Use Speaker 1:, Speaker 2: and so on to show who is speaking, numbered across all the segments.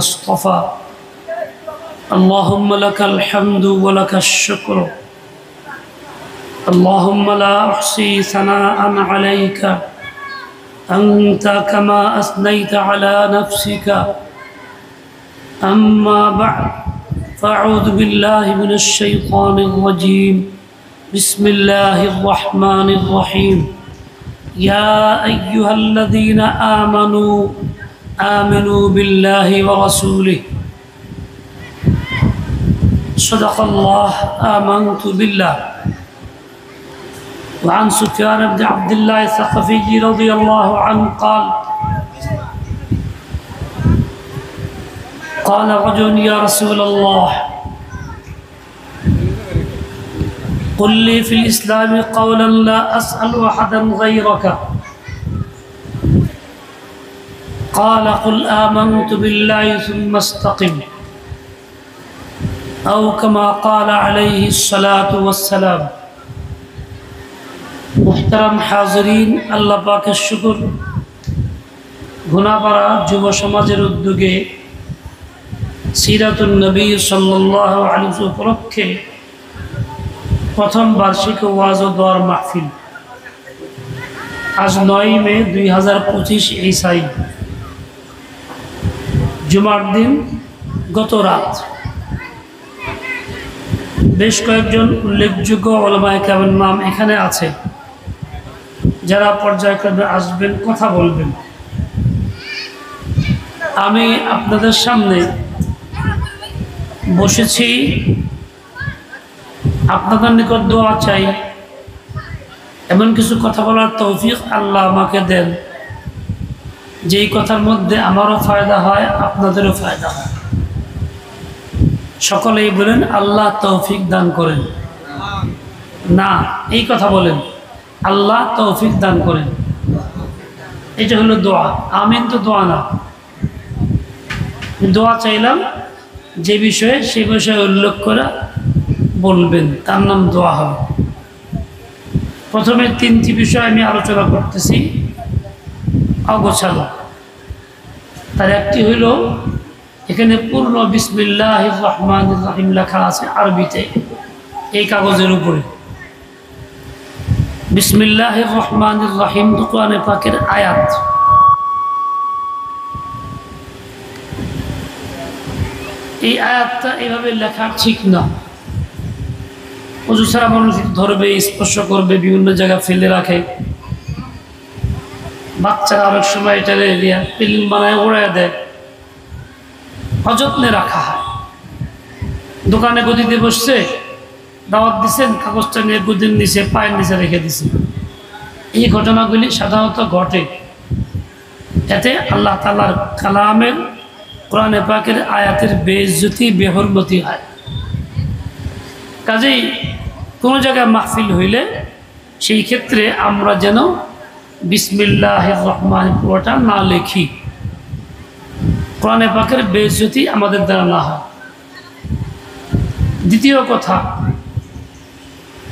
Speaker 1: اصطفى اللهم لك الحمد ولك الشكر اللهم لا أحصي ثناء عليك أنت كما أثنيت على نفسك أما بعد فأعوذ بالله من الشيطان الرجيم بسم الله الرحمن الرحيم يا أيها الذين آمنوا بالله ورسوله صدق الله آمنت بالله وعن سفيان بن عبد الله الثقفي رضي الله عنه قال رجل يا رسول الله قل لي في الإسلام قولا لا أسأل أحدا غيرك قال قل آمنت بالله ثم استقم أو كما قال عليه الصلاة والسلام محترم حاضرين আল্লাহ পাকের শুকর গুনাহগারা যুব সমাজের উদ্যোগে সিরাতুন নবী সাল্লাল্লাহু আলাইহি ওয়াসাল্লাম উপলক্ষে প্রথম বার্ষিক ওয়াজ ও দোয়ার মাহফিল আজ 9 মে 2025 ঈসাই জুমার দিন গত রাত বেশ কয়েকজন উল্লেখযোগ্য উলামায়ে কেরামের নাম এখানে আছে যারা পর্যায়ক্রমে আসবেন কথা বলবেন। আমি আপনাদের সামনে বসেছি আপনাদের নিকট দোয়া চাই এমন কিছু কথা বলার তৌফিক আল্লাহ আমাকে দেন যেই কথার মধ্যে আমারও ফায়দা হয় আপনাদেরও ফায়দা হয়। সকলেই বলেন আল্লাহ তৌফিক দান করেন। না, এই কথা বলেন আল্লাহ তৌফিক দান করেন। এটা হলো দোয়া। আমিন তো দোয়া না, দোয়া চাইলাম যে বিষয়ে সে বিষয়ে উল্লেখ করে বলবেন তার নাম দোয়া হবে। প্রথমে 3টি বিষয় আমি আলোচনা করতেছি অগোছালো। তার একটি হইল এখানে পূর্ণ বিসমিল্লাহির রহমানির রহিম লেখা আছে আরবিতে এই কাগজের উপরে। বিসমিল্লাহির রহমানির রহিম কোরআন পাকের আয়াত। এই আয়াতটা এইভাবে লেখা ঠিক না। ওযু ছাড়া মানুষ ধরবে, স্পর্শ করবে, বিভিন্ন জায়গায় ফেলে রাখে। বাচ্চারা অনেক সময় এটা ফিল্ম বানায় উড়ায় দেয়, অযত্নে রাখা হয়। দোকানে গদিতে বসছে, দাওয়াত দিচ্ছেন, কাগজটা নিয়ে গদির নিচে পায়ের নিচে রেখে দিছে। এই ঘটনাগুলি সাধারণত ঘটে। এতে আল্লাহ তাআলার কালামের কোরআনে পাকের আয়াতের বেইজ্জতি বেহরমতি হয়। কাজেই কোনো জায়গায় মাহফিল হইলে সেই ক্ষেত্রে আমরা যেন বিসমিল্লাহির রহমান পুরোটা না লিখি, কোরআনে পাকের বেইজ্জতি আমাদের দ্বারা না হয়। দ্বিতীয় কথা,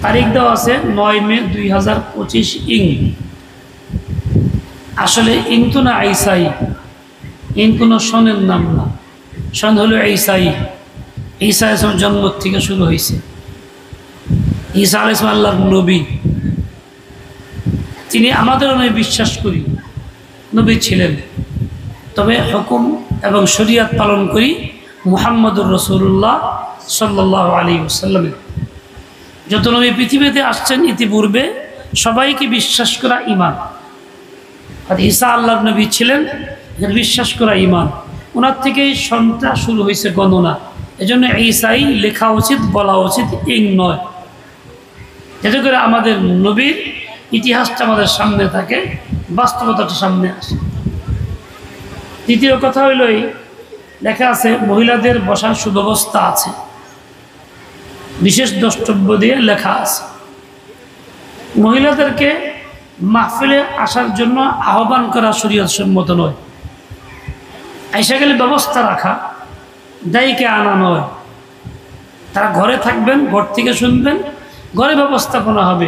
Speaker 1: তারিখ দেওয়া আছে 9 মে 2025 ইং। আসলে ইং তো না, ঈসাই। ইং কোনো সনের নাম না, সন হলো ঈসাই। ঈসা আলাইহিস জন্ম থেকে শুরু হয়েছে। ঈসা আলাইহিস আল্লাহর নবী, তিনি আমাদেরও নয় বিশ্বাস করি নবী ছিলেন, তবে হুকুম এবং শরীয়ত পালন করি মুহাম্মদুর রাসূলুল্লাহ সাল্লাল্লাহু আলাইহি ওয়াসাল্লামের। যত নবী পৃথিবীতে আসছেন ইতিপূর্বে সবাইকে বিশ্বাস করা ঈমান। আর ঈসা আল্লাহর নবী ছিলেন, বিশ্বাস করা ঈমান। ওনার থেকেই সনটা শুরু হয়েছে গণনা। এজন্য ঈসাই লেখা উচিত, বলা উচিত, ইং নয়। যাতে করে আমাদের নবীর ইতিহাসটা আমাদের সামনে থাকে, বাস্তবতাটা সামনে আসে। তৃতীয় কথা হইল এই, লেখা আছে মহিলাদের বসার সুব্যবস্থা আছে, বিশেষ দ্রষ্টব্য দিয়ে লেখা আছে। মহিলাদেরকে মাহফিলে আসার জন্য আহ্বান করা শরীয়ত সম্মত নয়। আইসা গেলে ব্যবস্থা রাখা, দায়ীকে আনা নয়। তারা ঘরে থাকবেন, ঘর থেকে শুনবেন, ঘরে ব্যবস্থাপনা হবে।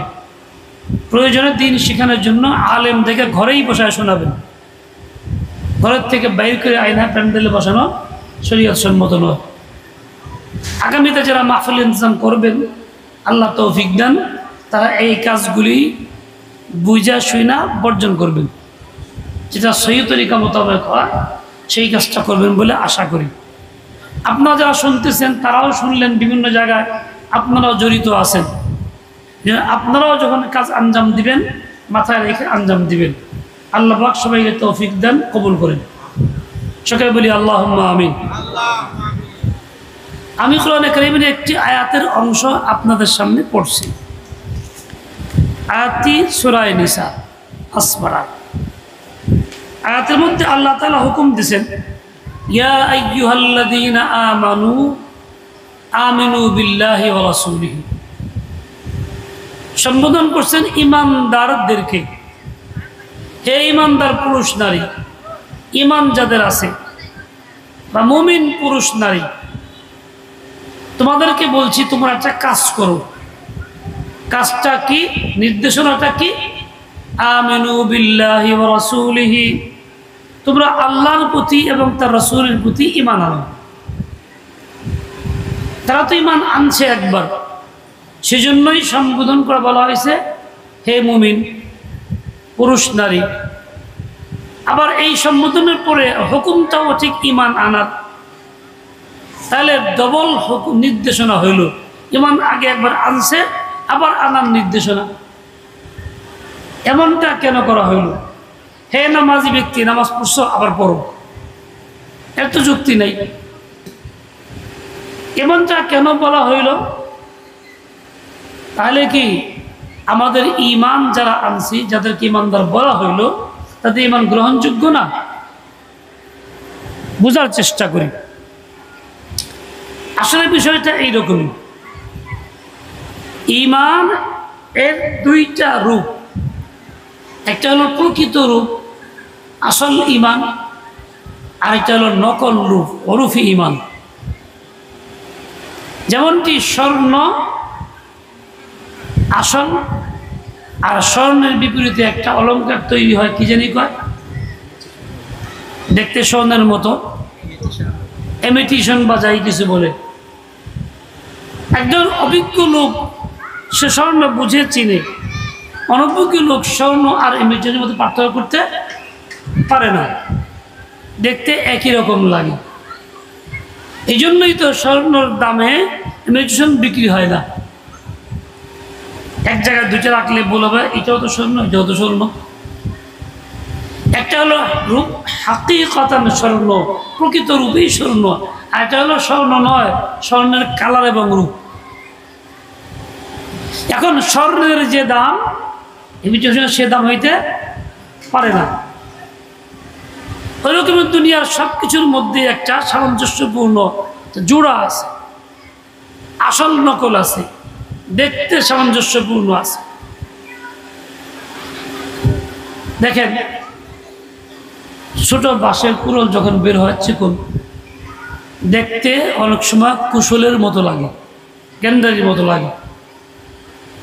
Speaker 1: প্রয়োজনে দিন শেখানোর জন্য আলেম থেকে ঘরেই বসায় শোনাবেন। ঘরের থেকে বাইর করে আয়না প্যান্ডেলে বসানো শরীয়ত সম্মত নয়। আগামীতে যারা মাহফিল ইন্তজাম করবেন আল্লাহ তৌফিক দেন, তারা এই কাজগুলি বুঝা শুনা বর্জন করবেন, যেটা সহি তরিকা মোতাবেক হয় সেই কাজটা করবেন বলে আশা করি। আপনারা যারা শুনতেছেন তারাও শুনলেন, বিভিন্ন জায়গায় আপনারাও জড়িত আছেন, যে আপনারাও যখন কাজ আঞ্জাম দিবেন মাথায় রেখে আঞ্জাম দিবেন। আল্লাহ পাক সবাইকে তৌফিক দেন, কবুল করেন। সকলে বলি আল্লাহুম্মা আমিন। আমি কোরআনে কারীমের একটি আয়াতের অংশ আপনাদের সামনে পড়ছি। আয়াতটি সূরা নিসা আসমারা। আয়াতের মধ্যে আল্লাহ তাআলা হুকুম দিয়েছেন, ইয়া আইয়ুহাল্লাযীনা আমানু আমিনু বিল্লাহি ওয়া রাসূলিহি। সম্বোধন করছেন ঈমানদারদেরকে। হে ঈমানদার পুরুষ নারী, ঈমান যাদের আছে বা মুমিন পুরুষ নারী, তোমাদেরকে বলছি তোমরা একটা কাজ করো। কাজটা কি? নির্দেশনাটা কি? আমিনু বিল্লাহি ওয়া রাসূলিহি, তোমরা আল্লাহর প্রতি এবং তার রাসূলের প্রতি ঈমান আনো। তারা তো ঈমান আনছে একবার, সেজন্যই সম্বোধন করে বলা হয়েছে হে মুমিন পুরুষ নারী। আবার এই সম্বোধনের পরে হুকুমটাও ঠিক ঈমান আনার, তাহলে ডবল হুকুম নির্দেশনা হইল। ঈমান আগে একবার আনছে, আবার আনার নির্দেশনা। এমনটা কেন করা হইল? হে নামাজি ব্যক্তি, নামাজ পড়ছো আবার পড়ো, এর তো যুক্তি নাই। এমনটা কেন বলা হইল? তাহলে কি আমাদের ঈমান যারা আনছি, যাদেরকে ঈমানদার বলা হইল, তাদের ঈমান গ্রহণযোগ্য না? বোঝার চেষ্টা করি। আসলে বিষয়টা এইরকমই। ঈমান এর দুইটা রূপ, একটা হলো প্রকৃত রূপ আসল ঈমান, আরেকটা হলো নকল রূপ ওরফি ঈমান। যেমনটি স্বর্ণ আসল, আর স্বর্ণের বিপরীতে একটা অলংকার তৈরি হয়, কি জানি কয়, দেখতে স্বর্ণের মতো, ইমিটেশন বা যাই কিছু বলে। একজন অভিজ্ঞ লোক সে স্বর্ণ বুঝে চিনে, অনভিজ্ঞ লোক স্বর্ণ আর ইমিটেশনের মধ্যে পার্থক্য করতে পারে না, দেখতে একই রকম লাগে। এই জন্যই তো স্বর্ণর দামে ইমিটেশন বিক্রি হয় না। এক জায়গায় দুইটা রাখলে বলবে এটাও তো স্বর্ণ, এটাও তো স্বর্ণ। একটা হলো রূপ হাকিকাতান স্বর্ণ, প্রকৃত রূপেই স্বর্ণ, আর একটা হলো স্বর্ণ নয়, স্বর্ণের কালার এবং রূপ। এখন স্বর্ণের যে দাম ইমিটেশনের সে দাম হইতে পারে না। ওইরকম দুনিয়ার সব কিছুর মধ্যে একটা সামঞ্জস্যপূর্ণ জোড়া আছে, আসল নকল আছে, দেখতে সামঞ্জস্যপূর্ণ আছে। দেখেন ছোট বাঁশের কুড়োল যখন বের হয় চিকন, দেখতে অনেক সময় কুশলের মতো লাগে, গেন্দারির মতো লাগে।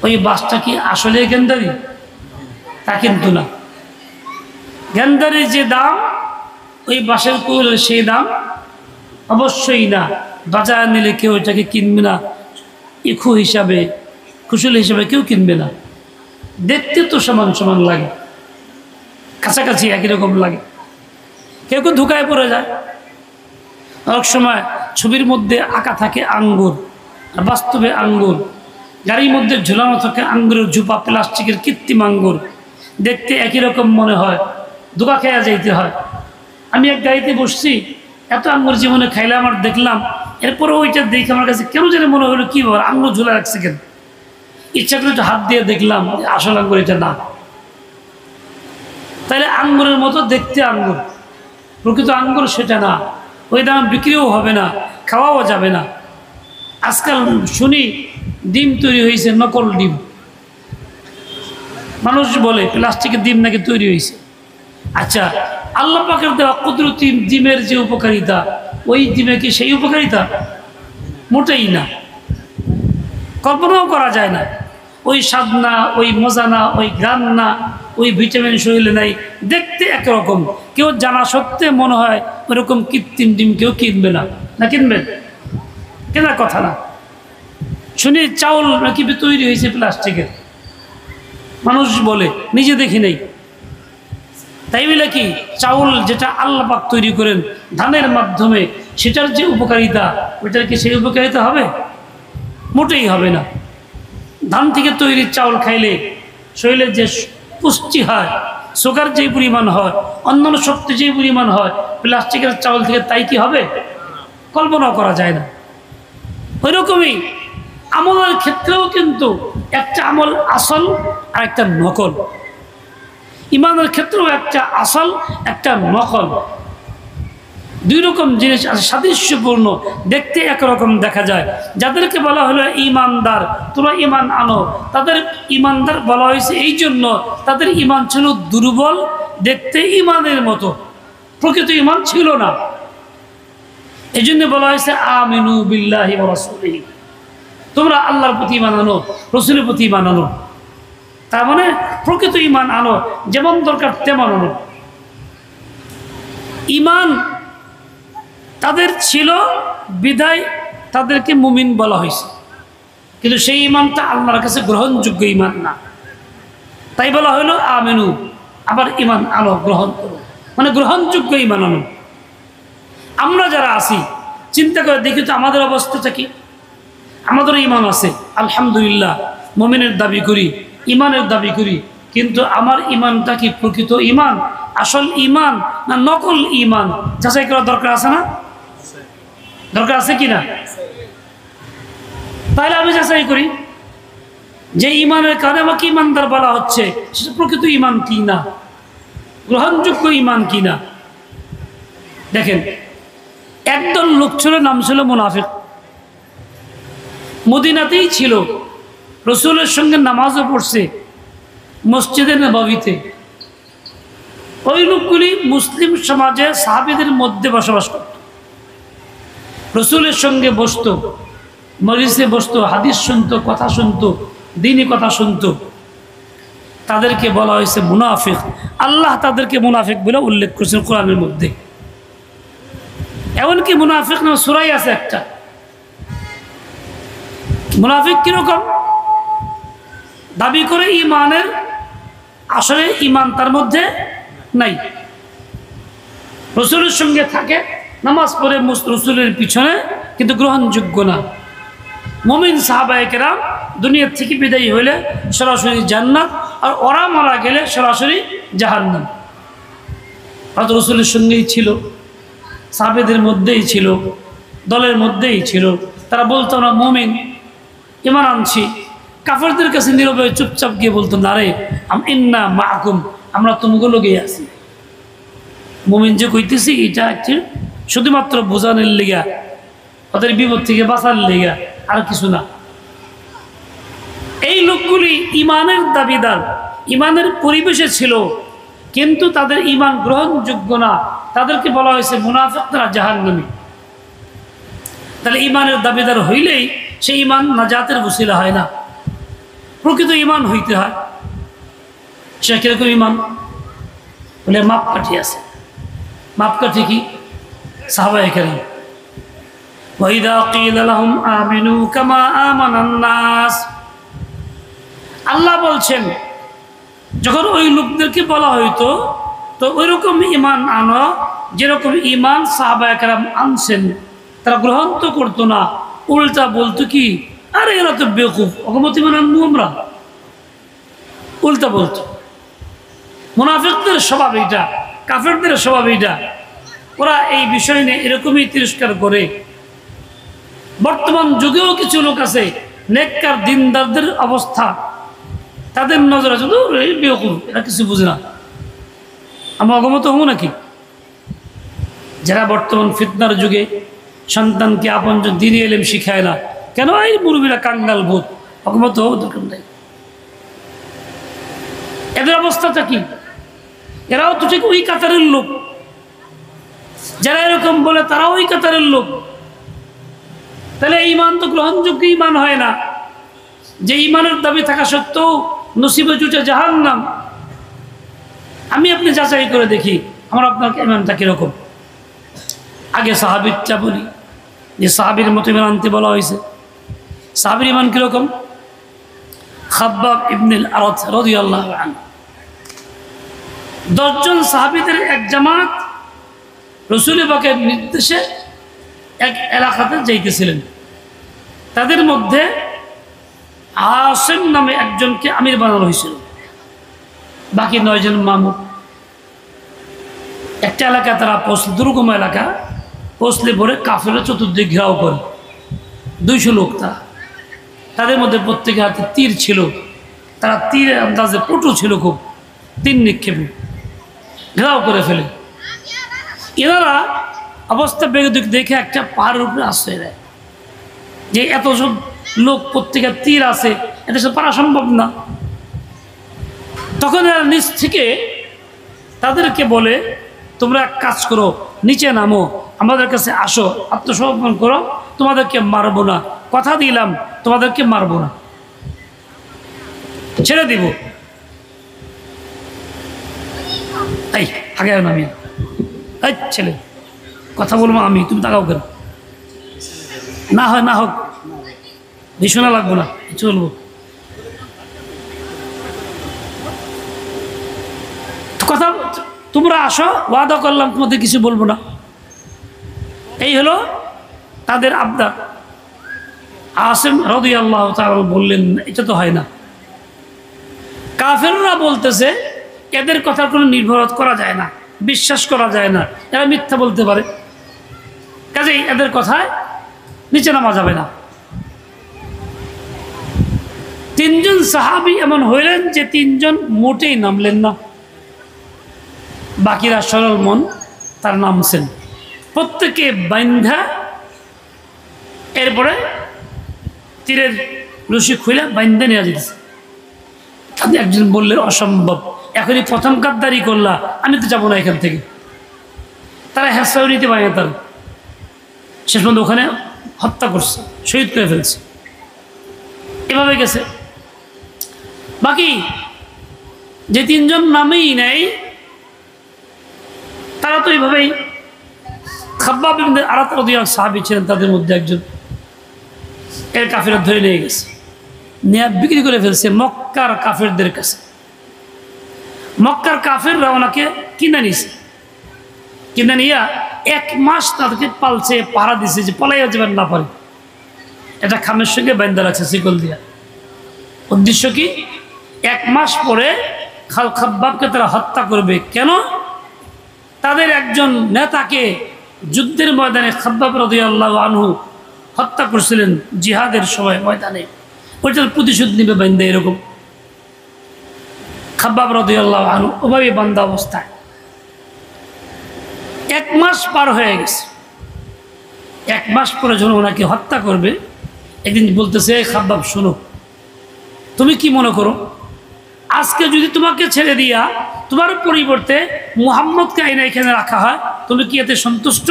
Speaker 1: ওই বাঁশটা কি আসলে গেন্দারি? তা কিন্তু না। গেন্দারির যে দাম ওই বাঁশের কুড়োলের সেই দাম অবশ্যই না। বাজারে নিলে কেউ এটাকে কিনবে না, ইখু হিসাবে, কুশল হিসাবে কেউ কিনবে না। দেখতে তো সমান সমান লাগে, কাছাকাছি একই রকম লাগে। কেউ কেউ ধোকায় পড়ে যায়। অনেক সময় ছবির মধ্যে আঁকা থাকে আঙ্গুর, আর বাস্তবে আঙ্গুর। গাড়ির মধ্যে ঝুলানো থাকে আঙ্গুরের ঝুপা, প্লাস্টিকের কৃত্রিম আঙ্গুর, দেখতে একই রকম মনে হয়, ধোকা খেয়া যাইতে হয়। আমি এক গাড়িতে বসছি, এত আঙ্গুর জীবনে খাইলাম আর দেখলাম, এরপরে ওইটা দেখে আমার কাছে কেন যেন মনে হলো কি বল আঙ্গুর ঝুলা রাখছে কেন। ইচ্ছা করে একটু হাত দিয়ে দেখলাম, আসল আঙ্গুর এটা না। তাইলে আঙ্গুরের মতো দেখতে আঙ্গুর, প্রকৃত আঙ্গুর সেটা না। ওই দাম বিক্রিও হবে না, খাওয়াও যাবে না। আজকাল শুনি ডিম তৈরি হয়েছে, নকল ডিম। মানুষ বলে প্লাস্টিকের ডিম নাকি তৈরি হয়েছে। আচ্ছা, আল্লাহ পাকের দেওয়া কুদরতি ডিমের যে উপকারিতা, ওই ডিমে কি সেই উপকারিতা? মোটেই না, কল্পনাও করা যায় না। ওই স্বাদ না, ওই মজা না, ওই ঘ্রাণ না, ওই ভিটামিন শরীরে নাই, দেখতে একরকম, কেউ জানা সত্ত্বে মনে হয় ওরকম কৃত্রিম ডিম কেউ কিনবে না। না কিনবেন? কেনার কথা না। শুনি চাউল নাকি তৈরি হয়েছে প্লাস্টিকের, মানুষ বলে, নিজে দেখি নেই। তাই বলে কি চাউল যেটা আল্লাহ পাক তৈরি করেন ধানের মাধ্যমে, সেটার যে উপকারিতা, ওইটার কি সেই উপকারিতা হবে? মোটেই হবে না। ধান থেকে তৈরি চাউল খাইলে শরীরের যে পুষ্টি হয়, সুগার যে পরিমাণ হয়, অন্যান্য শক্তি যে পরিমাণ হয়, প্লাস্টিকের চাউল থেকে তাই কি হবে? কল্পনা করা যায় না। ওই রকমই আমলের ক্ষেত্রেও কিন্তু একটা আমল আসল আর একটা নকল। ইমানের ক্ষেত্রেও একটা আসল, একটা নকল, দুই রকম জিনিস আছে, সাদৃশ্যপূর্ণ, দেখতে একরকম দেখা যায়। যাদেরকে বলা হলো ইমানদার, তোমরা ইমান আনো, তাদের ইমানদার বলা হয়েছে এই জন্য তাদের ইমান ছিল দুর্বল, দেখতে ইমানের মতো, প্রকৃত ইমান ছিল না। এই জন্য বলা হয়েছে আমিনু বিল্লাহি ওয়া রাসূলিহি, তোমরা আল্লাহর প্রতি ইমান আনো, রসুলের প্রতি ইমান আনো। তার মানে প্রকৃত ইমান আনো, যেমন দরকার তেমন আনো। ইমান তাদের ছিল বিদায় তাদেরকে মুমিন বলা হয়েছে, কিন্তু সেই ইমানটা আল্লাহর কাছে গ্রহণযোগ্য ইমান না, তাই বলা হলো আমিনু, আবার ইমান আনো, গ্রহণ করো, মানে গ্রহণযোগ্য ইমান আনো। আমরা যারা আছি চিন্তা করে দেখি তো আমাদের অবস্থাটা কি? আমাদের ইমান আছে আলহামদুলিল্লাহ, মুমিনের দাবি করি, ইমানের দাবি করি, কিন্তু আমার ইমানটা কি প্রকৃত ইমান, আসল ইমান না নকল ইমান? যাচাই করার দরকার আছে না? দরকার আছে কি না? তাহলে আমি যাচাই করি যে ইমানের কারণে আমাকে ইমানদার বলা হচ্ছে, সেটা প্রকৃত ইমান কি না, গ্রহণযোগ্য ইমান কি না। দেখেন, একদল লোক ছিল, নাম ছিল মুনাফিক, মদিনাতেই ছিল, রসুলের সঙ্গে নামাজও পড়ছে মসজিদে নববীতে। ওই লোকগুলি মুসলিম সমাজে সাহাবীদের মধ্যে বসবাস করত, রসুলের সঙ্গে বসত, মজলিসে বসত, হাদিস শুনতো, কথা শুনতো, দ্বীনি কথা শুনতো। তাদেরকে বলা হয়েছে মুনাফিক। আল্লাহ তাদেরকে মুনাফিক বলে উল্লেখ করেছেন কোরআনের মধ্যে। এমনকি মুনাফিক না সূরায় আছে একটা। মুনাফিক কিরকম? দাবি করে ইমানের, আসলে ইমান তার মধ্যে নাই, রসুলের সঙ্গে থাকে, নামাজ পড়ে রসুলের পিছনে, কিন্তু গ্রহণযোগ্য না। মুমিন সাহাবায়ে কেরাম দুনিয়ার থেকে বিদায়ী হইলে সরাসরি জান্নাত, আর ওরা মারা গেলে সরাসরি জাহান্নাম। হযরত রসুলের সঙ্গেই ছিল, সাহাবেদের মধ্যেই ছিল, দলের মধ্যেই ছিল। তারা বলতো আমরা মুমিন, ইমান আনছি। কাফেরদের কাছে নীরবে চুপচাপ গিয়ে বলতো, না রে ইন্না মাআকুম, আমরা তোমাগুলো গিয়ে আছি। মুমিন যে কইতেছি এটা শুধুমাত্র বোঝানোর লেগা, ওদের বিপদ থেকে বাঁচার লেগা, আর কিছু না। এই লোকগুলি ইমানের দাবিদার, ইমানের পরিবেশে ছিল, কিন্তু তাদের ইমান গ্রহণযোগ্য না, তাদেরকে বলা হয়েছে মুনাফিক, তারা জাহান্নামী। তাহলে ইমানের দাবিদার হইলেই সেই ইমান নাজাতের ওসিলা হয় না, প্রকৃত ইমান হইতে হয়। সে কিরকম ইমান? বলে মাপকাঠি আছে। মাপকাঠি কি? সাহাবায়ে কেরাম। ওয়াইদা কিলা লাহুম আমিনু কামা আমানান নাস, আল্লাহ বলছেন যখন ওই লোকদেরকে বলা হইতো, তো ওইরকম ইমান আনো যেরকম ইমান সাহাবায়ে কেরাম আনছেন। তারা গ্রহণ তো করতো না, উল্টা বলতো কি, আরে এরা তো বেকুফ, অগমতি মানে আনবো আমরা, উল্টা বলতো। মুনাফিকদের স্বভাব এইটা, কাফেরদের স্বভাব এইটা, ওরা এই বিষয় নিয়ে এরকমই তিরস্কার করে। বর্তমান যুগেও কিছু লোক আছে নেককার দিনদারদের অবস্থা, তাদের নজর আছে এই বেকুফ, এরা কিছু বুঝে না। আমরা অগমত হবো নাকি? যারা বর্তমান ফিতনার যুগে সন্তানকে আপন দ্বীনি ইলম শিখায় না, কেন? এই মুরব্বীরা কাঙ্গাল ভূত, অগমত হবো দরকার নেই। এদের অবস্থাটা কি? এরাও তো ঠিক ওই কাতারের লোক, যারা এরকম বলে তারাও ওই কাতারের লোক। তাহলে ইমান তো গ্রহণযোগ্য ইমান হয় না, যে ইমানের দাবি থাকা সত্ত্বেও নসিবে জুটে জাহান্নাম। আমি আপনি যাচাই করে দেখি আমার আপনার ইমানটা কীরকম। আগে সাহাবিরটা বলি, যে সাহাবির মতো ইমান আনতে বলা হয়েছে। সাহাবির ইমান কীরকম? খাব্বাব ইবনুল আরাত রাদিয়াল্লাহু আনহু 10 জন সাহাবীদের এক জামাত রাসূল পাকের নির্দেশে এক এলাকাতে যাইতেছিলেন। তাদের মধ্যে আসিম নামে একজনকে আমির বানানো হয়েছিল, বাকি 9 জন মামুর। একটা এলাকা তারা পৌঁছলে, দুর্গম এলাকা, পৌঁছলে পরে কাফেররা চতুর্দিক ঘেরাও করে। 200 লোক তাদের মধ্যে প্রত্যেকের হাতে তীর ছিল। তারা তীরের আন্দাজে পটু ছিল, খুব তীর নিক্ষেপে ঘেরাও করে ফেলে। এনারা অবস্থা বেগদিক দেখে একটা পাহাড়ের উপরে আশ্রয় দেয়, যে এত সব লোক প্রত্যেকের তীর আছে, এটা সব পারা সম্ভব না। তখন এরা নিচ থেকে তাদেরকে বলে, তোমরা এক কাজ করো, নিচে নামো, আমাদের কাছে আসো, আত্মসমর্পণ করো, তোমাদেরকে মারবো না, কথা দিলাম তোমাদেরকে মারবো না, ছেড়ে দিব। এই আগে নামি, এই ছেলে কথা বলবো আমি, তুমি তাকাও কেন? না হয় না হোক, ভীষণা লাগবো না, চলবো। কথা তোমরা আসো, ওয়াদা করলাম তোমাদের কিছু বলবো না। এই হলো তাদের আবদার। আসিম রাদিয়াল্লাহু তাআলা বললেন, এটা তো হয় না। কাফেররা বলতেছে এদের কথার কোনো নির্ভর করা যায় না, বিশ্বাস করা যায় না, এরা মিথ্যা বলতে পারে, কাজেই এদের কথায় নিচে নামা যাবে না। 3 জন সাহাবী এমন হইলেন যে 3 জন মোটেই নামলেন না, বাকিরা সরল মন তার নামছেন। প্রত্যেকে বাইন্ধা, এরপরে তীরের রশি খুলে বাইন্ধা নিয়ে যেতেছে। তাদের একজন বললেন, অসম্ভব, এখনই প্রথম গাদ্দারি করলা, আমি তো যাবো না এখান থেকে। তারা হেসাও নিতে পারে না, তার শেষ পর্যন্ত ওখানে হত্যা করছে, শহীদ করে ফেলছে। এভাবে গেছে। বাকি যে 3 জন নামেই নেই, তারা তো এইভাবেই, খাব্বাব ইবনে আরাত রাদিয়াল্লাহু সাহাবী ছিলেন, তাদের মধ্যে একজন। এর কাফেররা ধরে নিয়ে গেছে, নিয়ে বিক্রি করে ফেলছে মক্কার কাফেরদের কাছে। মক্কার কাফেররা ওনাকে কিনে নিছে, কিনে নিয়ে 1 মাস তাদেরকে পালছে, পাহারা দিছে, যে পলাইয়া যাবেন না পারে। এটা খামের সঙ্গে বান্ধা রাখছে শিকল দিয়া। উদ্দেশ্য কি? 1 মাস পরে খাব্বাবকে তারা হত্যা করবে। কেন? তাদের একজন নেতাকে যুদ্ধের ময়দানে খাব্বাব রাদিয়াল্লাহু আনহু হত্যা করছিলেন জিহাদের সময় ময়দানে, ওইটার প্রতিশোধ নিবে বান্দা। এরকম খাব্বাব রাদিয়াল্লাহু আনহু ওভাবে বান্দা অবস্থায় 1 মাস পার হয়ে গেছে। 1 মাস পরে যখন ওনাকে হত্যা করবে, একদিন বলতেছে, খাব্বাব শোনো, তুমি কি মনে করো, আজকে যদি তোমাকে ছেড়ে দিয়া তোমার পরিবর্তে মুহাম্মদকে আইনা এখানে রাখা হয়, তুমি কি এতে সন্তুষ্ট?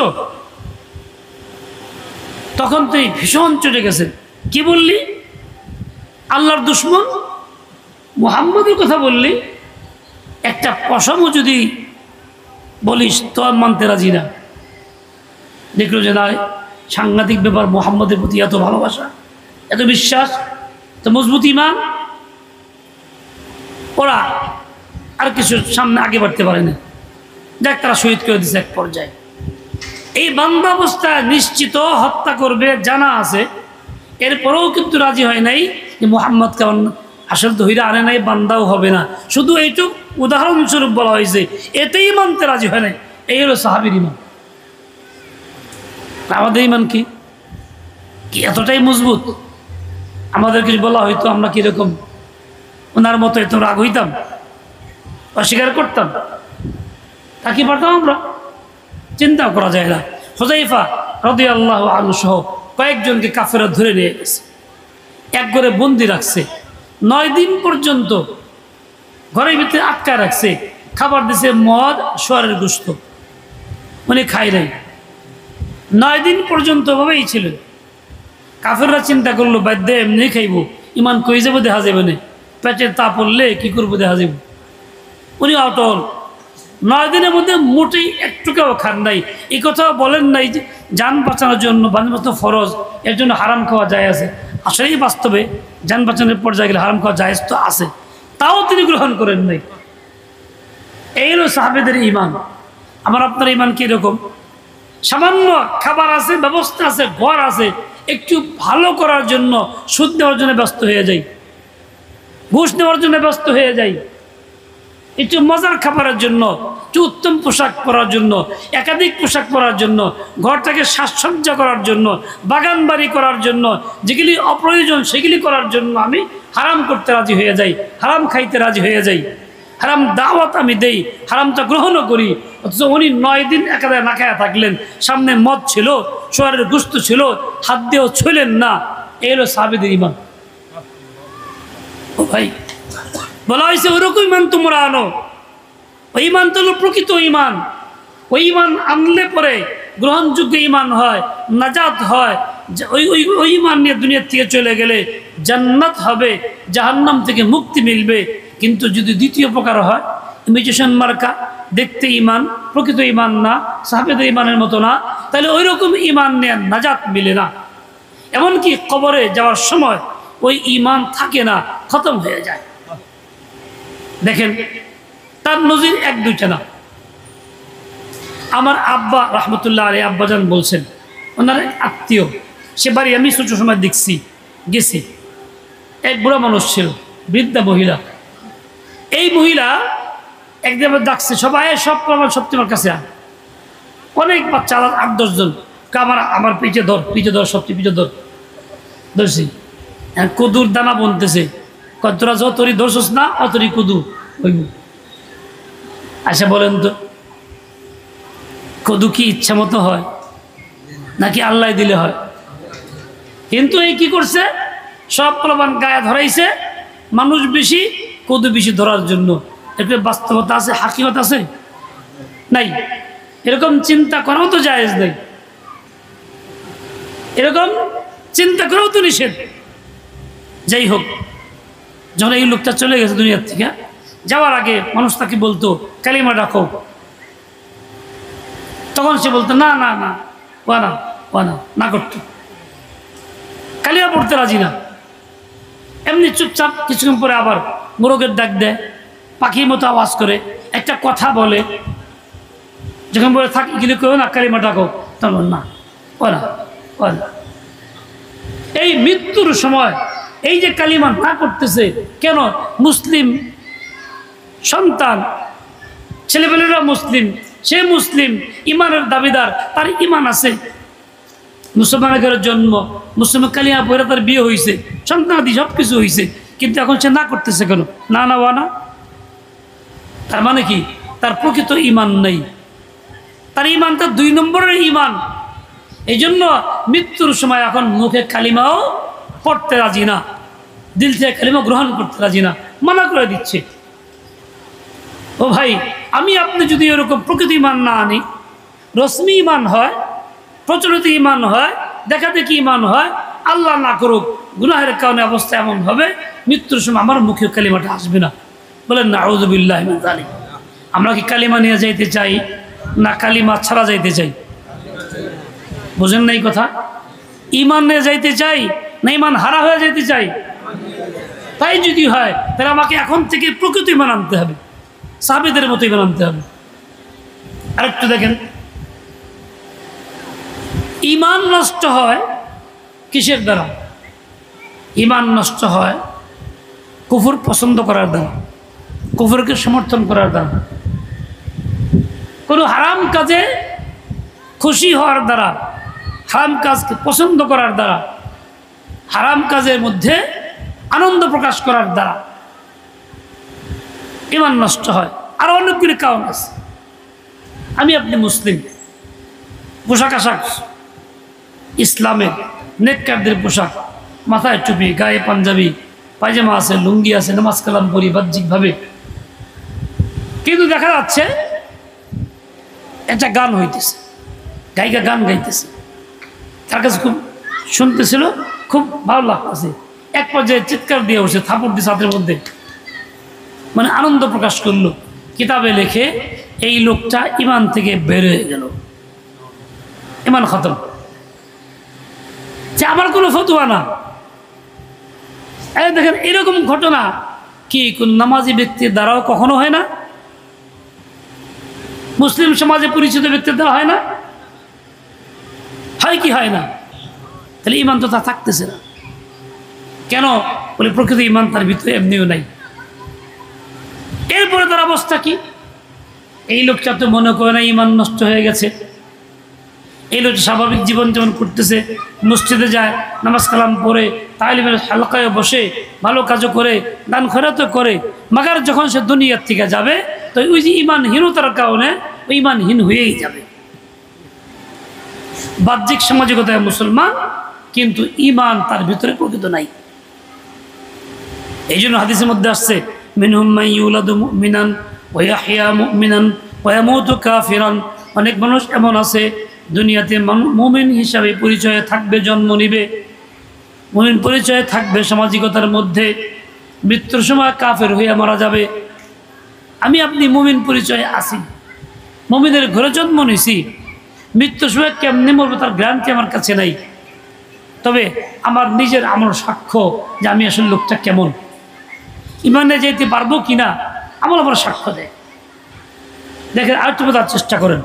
Speaker 1: তখন তুই ভীষণ চটে গেছেন। কি বললি? আল্লাহর দুশমন মুহাম্মদের কথা বললি, একটা পশমও যদি বলিস তো মানতে রাজি না। দেখলো যে না, সাংঘাতিক ব্যাপার, মুহাম্মদের প্রতি এত ভালোবাসা, এত বিশ্বাস, তো মজবুত ঈমান। ওরা আর কিছু সামনে আগে বাড়তে পারে না, দেখ তারা শহীদ করে দিচ্ছে এক পর্যায়ে। এই বান্দা অবস্থায় নিশ্চিত হত্যা করবে জানা আছে, এরপরেও কিন্তু রাজি হয় নাই যে মুহাম্মদকে আসলে তো হইরা আনে নাই, বান্দাও হবে না, শুধু এইটুক উদাহরণস্বরূপ বলা হয়েছে, এতেই মানতে রাজি হয় নাই। এই হলো সাহাবীর ঈমান। আমাদের ঈমান কি এতটাই মজবুত? আমাদের কিছু বলা হয়তো আমরা কীরকম ওনার মতো এত রাগ হইতাম, অস্বীকার করতাম, তা কি পারতাম আমরা? চিন্তা করা যায় না। হুযায়ফা রাদিয়াল্লাহু আনহু সহ কয়েকজনকে কাফেররা ধরে নিয়ে গেছে, এক ঘরে বন্দি রাখছে, 9 দিন পর্যন্ত ঘরের ভিতরে আটকায় রাখছে। খাবার দিছে মদ, শুয়ারের গোশত, উনি খাই নাই। 9 দিন পর্যন্ত ওভাবেই ছিলেন। কাফেররা চিন্তা করলো, বাধ্য এমনি খাইব, ইমান কই যাবো দেখা যাবে না, পেটের তা পড়লে কি করবো দেখা যাব। উনি অটল, 9 দিনের মধ্যে মোটেই একটুকেও খান নাই। এই কথা বলেন নাই যে যান বাঁচানোর জন্য ফরজ, এর জন্য হারাম খাওয়া যায় আছে। আসলেই বাস্তবে যান বাঁচানোর পর্যায়ে গেলে হারাম খাওয়া জায়েজ তো আছে, তাও তিনি গ্রহণ করেন নাই। এই হলো সাহাবেদের ঈমান। আমার আপনার ঈমান কীরকম? সামান্য খাবার আছে, ব্যবস্থা আছে, ঘর আছে, একটু ভালো করার জন্য সুদ নেওয়ার জন্য ব্যস্ত হয়ে যাই, ঘুষ নেওয়ার জন্য ব্যস্ত হয়ে যাই, একটু মজার খাবারের জন্য, একটু উত্তম পোশাক পরার জন্য, একাধিক পোশাক পরার জন্য, ঘরটাকে সাজসজ্জা করার জন্য, বাগান বাড়ি করার জন্য, যেগুলি অপ্রয়োজন সেগুলি করার জন্য আমি হারাম করতে রাজি হয়ে যাই, হারাম খাইতে রাজি হয়ে যাই, হারাম দাওয়াত আমি দেই, হারামটা গ্রহণও করি। অথচ উনি 9 দিন একাধারে না খায়া থাকলেন, সামনে মদ ছিল, শোয়ারের গোশত ছিল, হাত দিয়েও ছুঁলেন না। এই হলো সাহাবীদের ঈমান। ও ভাই, বলা হয়েছে ওরকম ঈমান তোমরা আনো। ওই ঈমান তো হলো প্রকৃত ঈমান। ওই ঈমান আনলে পরে গ্রহণযোগ্য ঈমান হয়, নাজাত হয়। ওই ঈমান নিয়ে দুনিয়া থেকে চলে গেলে জান্নাত হবে, জাহান্নাম থেকে মুক্তি মিলবে। কিন্তু যদি দ্বিতীয় প্রকার হয়, ইমিটেশন মার্কা, দেখতে ঈমান, প্রকৃত ঈমান না, সাহাবেদের ঈমানের মতো না, তাহলে ওই রকম ঈমান নিয়ে নাজাত মিলে না। এমনকি কবরে যাওয়ার সময় ওই ঈমান থাকে না, খতম হয়ে যায়। দেখেন, তার নজির 1-2টা না। আমার আব্বা রহমতুল্লাহ আলী আব্বাজান বলছেন, ওনার আত্মীয়, সে বাড়ি আমি ছোট সময় দেখছি, গেছি। এক বুড়া মানুষ ছিল, বৃদ্ধা মহিলা। এই মহিলা একদিন ডাকছে, সবাই সব তোমার কাছে আন। অনেক বাচ্চা, 8-10 জন। আমার পিঠে ধর, সবচেয়ে পিঠে ধরছি। কদুর দানা বনতেছে, তোরা যতরি ধরছস না অতরি কদু হইব। আচ্ছা বলেন তো, কদু কি ইচ্ছা মতো হয় নাকি আল্লাহ দিলে হয়? কিন্তু এই কি করছে, সব প্রমাণ গায়ে ধরাইছে, মানুষ বেশি, কদু বেশি ধরার জন্য। একটা বাস্তবতা আছে, হাকিকত আছে নাই? এরকম চিন্তা করাও তো জায়েজ নেই, এরকম চিন্তা করাও তো নিষেধ। যাই হোক, যখন এই লোকটা চলে গেছে দুনিয়ার থেকে, যাওয়ার আগে মানুষ তাকে বলতো কালিমা ডাকো, তখন সে বলতো না না না, ওয়ানা না করতো, কালিমা পড়তে রাজি না। এমনি চুপচাপ কিছুক্ষণ পরে আবার মোরগের ডাক দেয়, পাখির মতো আওয়াজ করে, একটা কথা বলে, যখন বলে থাক এগুলি কেউ না, কালিমা ডাকো, তখন না, ওয়ানা। এই মৃত্যুর সময় এই যে কালিমা না করতেছে কেন? মুসলিম সন্তান, ছেলেপেলেরা মুসলিম, সে মুসলিম, ইমানের দাবিদার, তার ইমান আছে, মুসলমানের ঘরের জন্ম, মুসলমান কালিমা পড়ে তার বিয়ে হয়েছে, সন্তানাদি সব কিছু হয়েছে, কিন্তু এখন সে না করতেছে কেন? না ওয়ানা। তার মানে কি? তার প্রকৃত ইমান নেই, তার ইমানটা 2 নম্বরের ইমান। এই জন্য মৃত্যুর সময় এখন মুখে কালিমাও পড়তে রাজি না, দিল থেকে কালিমা গ্রহণ করতে রাজি না, মানা করে দিচ্ছে। ও ভাই, আমি আপনি যদি এরকম প্রকৃত ইমান না আনি, রশ্মি ইমান হয়, প্রচলিত ইমান হয়, দেখা দেখি ইমান হয়, আল্লাহ না করুক গুনাহের কারণে অবস্থা এমন হবে, মৃত্যুর সময় আমার মুখে কালিমাটা আসবে না। বলেন না আউযু বিল্লাহি মিন যালিক। আমরা কি কালিমা নিয়ে যাইতে চাই না কালিমা ছাড়া যাইতে চাই? বুঝেন না এই কথা? ইমান নিয়ে যাইতে চাই না ইমান হারা হয়ে যাইতে চাই? তাই যদি হয় তাহলে আমাকে এখন থেকে প্রকৃত ইমান আনতে হবে, সাহাবীদের মতো ইমান আনতে হবে। আরেকটু দেখেন, ইমান নষ্ট হয় কিসের দ্বারা? ইমান নষ্ট হয় কুফর পছন্দ করার দ্বারা, কুফরকে সমর্থন করার দ্বারা, কোনো হারাম কাজে খুশি হওয়ার দ্বারা, হারাম কাজকে পছন্দ করার দ্বারা, হারাম কাজের মধ্যে আনন্দ প্রকাশ করার দ্বারা ইমান নষ্ট হয়। আর অনেকগুলি কারণ আছে। আমি আপনি মুসলিম, পোশাক আশাক ইসলামের, নেককারদের পোশাক, মাথায় টুপি, গায়ে পাঞ্জাবি, পায়জামা আছে, লুঙ্গি আছে, নামাজ কালাম পড়ি বাহ্যিকভাবে, কিন্তু দেখা যাচ্ছে একটা গান হইতেছে, গায়িকা গান গাইতেছে, তার কাছে খুব শুনতেছিল, খুব ভালো লাগতেছে, এক পর্যায়ে চিৎকার দিয়ে উঠছে, থাপড় দিয়ে ছাদের মধ্যে, মানে আনন্দ প্রকাশ করলো। কিতাবে লেখে এই লোকটা ইমান থেকে বের হয়ে গেল, ইমান খতম। যে আমার কোনো ফতোয়া না। দেখেন এরকম ঘটনা কি কোন নামাজি ব্যক্তির দ্বারাও কখনো হয় না? মুসলিম সমাজে পরিচিত ব্যক্তির দ্বারা হয় না? হয় কি হয় না? তাহলে ইমান তো তা থাকতেছে না কেন? বলে প্রকৃত ইমান তার ভিতরে এমনিও নাই। এরপরে তার অবস্থা কি? এই লোকটা তো মনে করে না ইমান নষ্ট হয়ে গেছে। এই লোকটা স্বাভাবিক জীবন যেমন করতেছে, মসজিদে যায়, নামাজ কালাম পড়ে, তালিমের হালকায় বসে, ভালো কাজও করে, দান খয়রাতও করে, মাগার যখন সে দুনিয়ার থেকে যাবে তো ওই যে ইমানহীনতার কারণে ওই ইমানহীন হয়েই যাবে। বাহ্যিক সামাজিকতায় মুসলমান, কিন্তু ইমান তার ভিতরে প্রকৃত নাই। এই জন্য হাদিসের মধ্যে আসছে মিনহুম মান ইউলাদু মুমিনান ওয়া ইয়াহইয়া মুমিনান ওয়া ইয়ামুতু কাফিরান। অনেক মানুষ এমন আছে দুনিয়াতে মুমিন হিসাবে পরিচয়ে থাকবে, জন্ম নিবে, মুমিন পরিচয়ে থাকবে সামাজিকতার মধ্যে, মৃত্যুর সময় কাফের হয়ে মারা যাবে। আমি আপনি মুমিন পরিচয়ে আছি, মুমিনের ঘরে জন্ম নিছি, মৃত্যুর সময় কেমনি মরবো তার গ্যারান্টি আমার কাছে নাই। তবে আমার নিজের আমল সাক্ষ্য যে আমি আসলে লোকটা কেমন, ইমানে যেতে পারবো কিনা আমল আমার সাক্ষ্য দেয়। দেখেন আরেকটু বোঝার চেষ্টা করেন।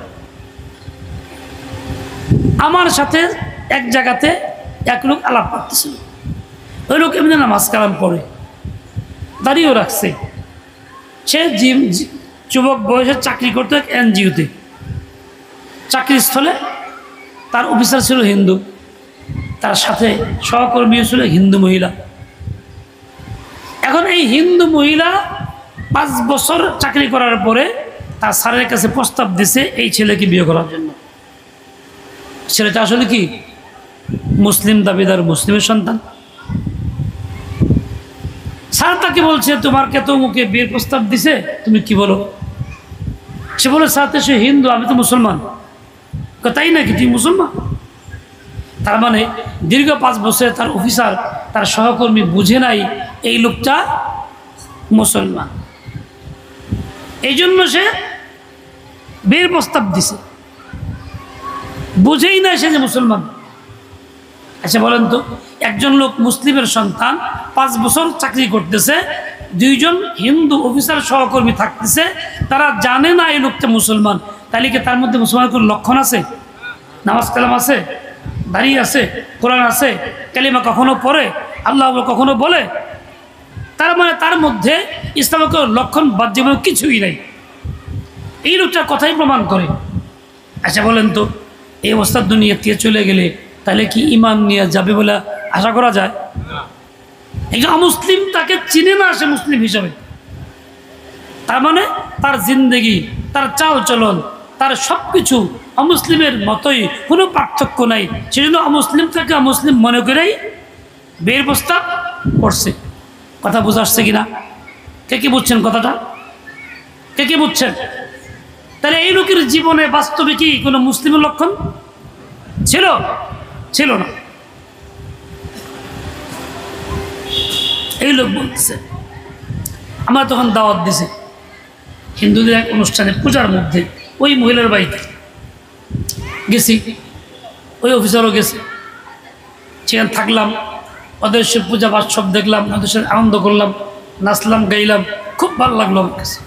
Speaker 1: আমার সাথে এক জায়গাতে এক লোক আলাপ করতেছিল। ওই লোক এমনি নামাজ কালাম পড়ে, দাঁড়িয়েও রাখছে। সে যুবক বয়সে চাকরি করতো এক এনজিওতে, চাকরির স্থলে তার অফিসার ছিল হিন্দু, তার সাথে সহকর্মীও ছিল হিন্দু মহিলা। এখন এই হিন্দু মহিলা 5 বছর চাকরি করার পরে তার স্যারের কাছে প্রস্তাব দিছে এই ছেলেকে বিয়ে করার জন্য। ছেলেটা আসলে কি মুসলিম দাবিদার, মুসলিমের সন্তান। স্যার তাকে বলছে তোমার কে তো মুখে বিয়ের প্রস্তাব দিছে, তুমি কি বলো? সে বলে স্যার তো সে হিন্দু, আমি তো মুসলমান। তাই নাকি, তুই মুসলমান? তার মানে দীর্ঘ 5 বছরে তার অফিসার, তার সহকর্মী বুঝে নাই এই লোকটা মুসলমান, এই জন্য সে বিয়ের প্রস্তাব দিছে, বুঝেই না সে যে মুসলমান। আচ্ছা বলেন তো, একজন লোক মুসলিমের সন্তান 5 বছর চাকরি করতেছে, 2 জন হিন্দু অফিসার সহকর্মী থাকতেছে, তারা জানে না এই লোকটা মুসলমান, তাহলে কি তার মধ্যে মুসলমানের কোনো লক্ষণ আছে? নামাজ কালাম আছে, দাঁড়িয়ে আছে, কোরআন আছে, কালিমা কখনো পড়ে, আল্লাহ কখনো বলে? তার মানে তার মধ্যে ইসলামের কোনো লক্ষণ বাহ্যিক কিছুই নাই। এই লোকটার কথাই প্রমাণ করে। আচ্ছা বলেন তো, এই অবস্থার দুনিয়া থেকে চলে গেলে তাহলে কি ইমান নিয়ে যাবে বলে আশা করা যায়? একজন অমুসলিম তাকে চিনে না সে মুসলিম হিসাবে, তার মানে তার জিন্দেগি, তার চাল চলন, তার সব কিছু অমুসলিমের মতোই, কোনো পার্থক্য নাই। সেজন্য অমুসলিম তাকে অমুসলিম মনে করেই বিয়ের প্রস্তাব করছে। কথা বুঝে আসছে কিনা? কে কি বুঝছেন কথাটা? কে কি বুঝছেন? তাহলে এই লোকের জীবনে বাস্তবে কি কোনো মুসলিমের লক্ষণ ছিল? ছিল না। এই লোক বলতেছে আমরা তখন দাওয়াত দিছে হিন্দুদের এক অনুষ্ঠানে, পূজার মধ্যে, ওই মহিলার বাড়িতে গেছি, ওই অফিসারও গেছে, সেখানে থাকলাম, ওদের সে পূজা পাঠ সব দেখলাম, ওদের সাথে আনন্দ করলাম, নাচলাম, গাইলাম, খুব ভালো লাগলো আমার কাছে,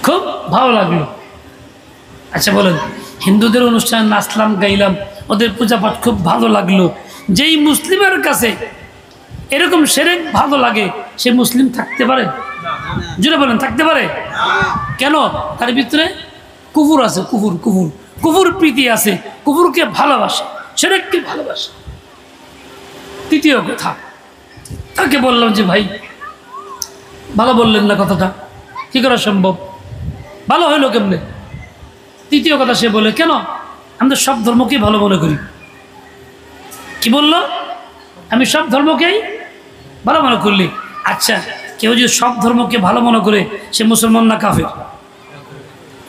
Speaker 1: খুব ভালো লাগলো। আচ্ছা বলেন, হিন্দুদের অনুষ্ঠানে নাচলাম, গাইলাম, ওদের পূজা পাঠ খুব ভালো লাগলো, যেই মুসলিমের কাছে এরকম শিরক ভালো লাগে সে মুসলিম থাকতে পারে? জুড়ে বলেন, থাকতে পারে? কেন? তার ভিতরে কুফুর আছে, কুফুর কুফুর কুফুর প্রীতি আছে, কুফুরকে ভালোবাসে, শিরককে ভালোবাসে। তৃতীয় কথা, তাকে বললাম যে ভাই ভালো বললেন না, কথাটা কি করা সম্ভব? ভালো হইলো কেমনে? তৃতীয় কথা সে বলে, কেন আমরা সব ধর্মকেই ভালো মনে করি। কি বলল? আমি সব ধর্মকেই ভালো মনে করলি। আচ্ছা, কেউ যদি সব ধর্মকে ভালো মনে করে সে মুসলমান না কাফের?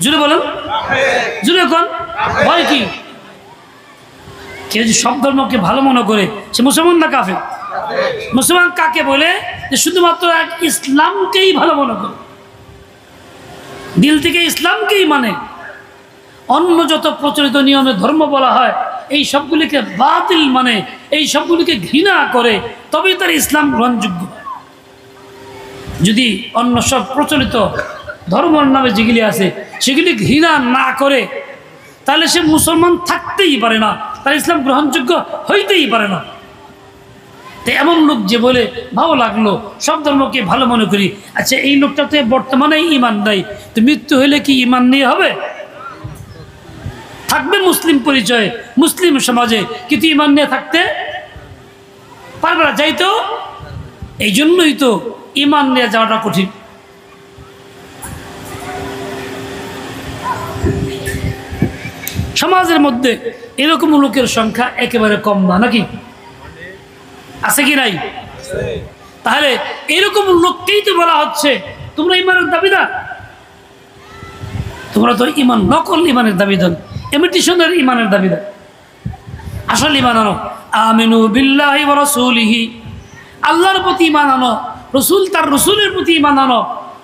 Speaker 1: জুড়ে বলেন, জুড়ে কোন ভয় কি? কেউ যদি সব ধর্মকে ভালো মনে করে সে মুসলমান না কাফের? মুসলমান কাকে বলে? যে শুধুমাত্র এক ইসলামকেই ভালো মনে করে। দিল থেকে ইসলামকেই মানে, অন্য যত প্রচলিত নিয়মে ধর্ম বলা হয় এই সবগুলিকে বাতিল মানে, এই সবগুলিকে ঘৃণা করে, তবেই তার ইসলাম গ্রহণযোগ্য। যদি অন্য সব প্রচলিত ধর্মের নামে যেগুলি আছে সেগুলি ঘৃণা না করে, তাহলে সে মুসলমান থাকতেই পারে না, তার ইসলাম গ্রহণযোগ্য হইতেই পারে না। তো এমন লোক যে বলে ভালো লাগলো সব ধর্মকে ভালো মনে করি, আচ্ছা এই লোকটা তো বর্তমানে ইমান নাই, তো মৃত্যু হইলে কি ইমান নিয়ে হবে? থাকবে মুসলিম পরিচয়ে, মুসলিম সমাজে, কিন্তু ইমান নিয়ে থাকতে পারবে না। যাই তো এই জন্যই তো ইমান নিয়ে যাওয়াটা কঠিন। সমাজের মধ্যে এরকম লোকের সংখ্যা একেবারে কম না, নাকি আছে কি নাই? তাহলে এরকম লোককেই তো বলা হচ্ছে তোমরা ইমানের দাবিদার। তোমরা তো ইমান নকল ইমানের দাবিদার, ইমিটেশনের ইমানের দাবিদার। আসল ইমান আনো, আমিনু বিল্লাহি ওয়া রাসূলিহি, আল্লাহর প্রতি ইমান আনো, রসুল তার রসুলের প্রতি ইমান আনো।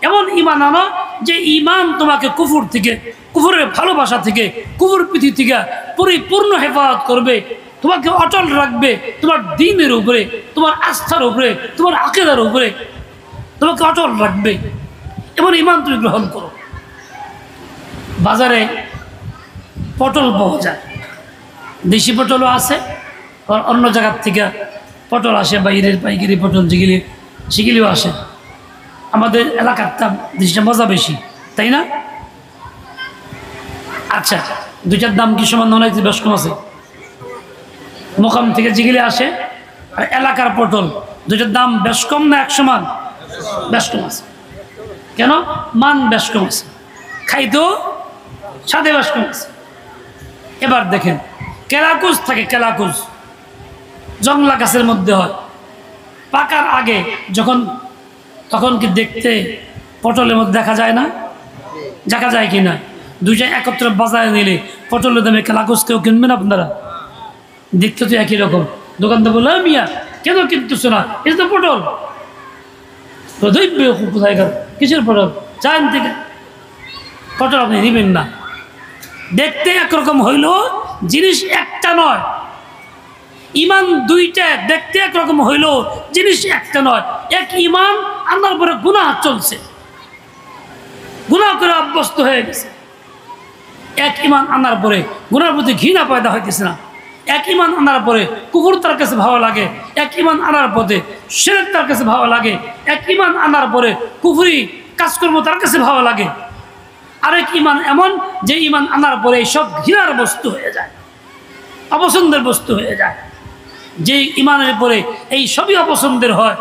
Speaker 1: এমন ইমান আনো যে ইমান তোমাকে কুফর থেকে, কুফরের ভালোবাসা থেকে, কুফর পৃথিবী থেকে পরিপূর্ণ হেফাজত করবে, তোমাকে অটল রাখবে তোমার দ্বীনের উপরে, তোমার আস্থার উপরে, তোমার আকীদার উপরে তোমাকে অটল রাখবে। এমন ইমান তুমি গ্রহণ করো। বাজারে পটল পাওয়া যায়, দেশি পটলও আছে, আর অন্য জায়গার থেকে পটল আসে, বাইরের পাইকারি পটল যেগুলি সেগুলিও আসে। আমাদের এলাকার দাম দেশটা মজা বেশি, তাই না? আচ্ছা, দুইটার দাম কি সমান? অনেক বেশ কম আছে। মোকাম থেকে যেগুলি আসে আর এলাকার পটল, দুইটার দাম বেশ কম না এক সমান? বেশ কম আছে। কেন? মান বেশ কম আছে, খাইতেও স্বাদে বেশ কম আছে। এবার দেখেন, কেলাকুচ থাকে, কেলাকুচ জংলা গাছের মধ্যে হয়, পাকার আগে যখন, তখন কি দেখতে পটলের মধ্যে দেখা যায় না? দেখা যায় কি না? দুইটা একত্রে বাজারে নিলে পটলের দামে কেলাকুচ কেউ কিনবেন আপনারা? দেখতে তো একই রকম। দোকানদার বললো, মিয়া কেন কিনতেছো না? এটা তো পটল। কোথায় কিসের পটল? চান থেকে পটল আপনি নিবেন না। দেখতে একরকম হইল, জিনিস একটা নয়। ইমান দুইটা, দেখতে একরকম হইল, জিনিস একটা নয়। এক ইমান আনার পরে গুনাহ চলছে, গুনাহ করে অভ্যস্ত হয়ে গেছে। এক ইমান আনার পরে গুনার প্রতি ঘৃণা পয়দা হইতেছে না। এক ইমান আনার পরে কুফর তার কাছে ভালো লাগে, এক ইমান আনার পরে শিরক তার কাছে ভালো লাগে, এক ইমান আনার পরে কুফরি কাজকর্ম তার কাছে ভালো লাগে। আরেক ইমান এমন যে ইমান আনার পরে সব ঘৃণার বস্তু হয়ে যায়, অপছন্দের বস্তু হয়ে যায়। যে ইমানের পরে এই সবই অপছন্দের হয়,